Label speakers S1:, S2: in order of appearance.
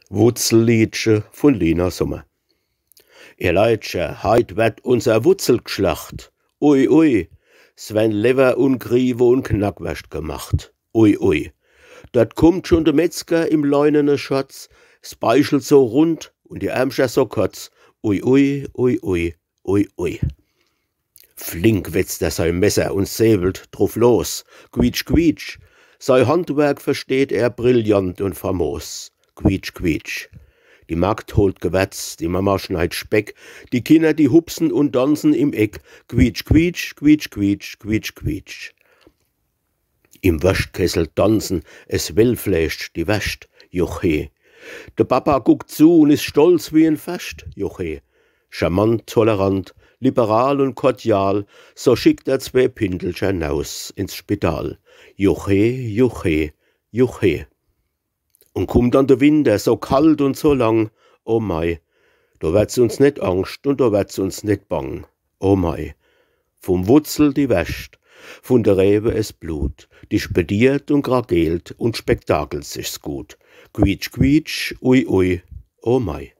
S1: Wutzelliedche von Lena Sommer. Ihr Leitsche, heit wird unser Wutzel geschlacht. Ui, ui, Sven Lever und Grieve und Knackwurst gemacht. Ui, ui. Dort kommt schon der Metzger im leunenen Schatz, Speichel so rund und die Ärmscher so kurz. Ui, ui, ui, ui, ui, ui. Flink wetzt er sein Messer und säbelt drauf los. Quietsch, quietsch. Sein Handwerk versteht er brillant und famos. Quietsch, quietsch. Die Magd holt Gewärz, die Mama schneit Speck, die Kinder, die hupsen und tanzen im Eck. Quietsch, quietsch, quietsch, quietsch, quietsch, quietsch. Im Wäschkessel tanzen, es wellfläscht die Wäscht, joche. Der Papa guckt zu und ist stolz wie ein Fest, joche. Charmant, tolerant, liberal und kordial, so schickt er 2 Pindelscher naus ins Spital. Joche, joche, joche. Und kommt dann der Winter, so kalt und so lang, oh mei, da wird's uns nicht Angst und da wird's uns nicht bang, oh mei. Vom Wutzel die Wäscht, von der Rebe es Blut, die spediert und gragelt und spektakelt sich's gut. Quietsch, quietsch, ui, ui, oh mei.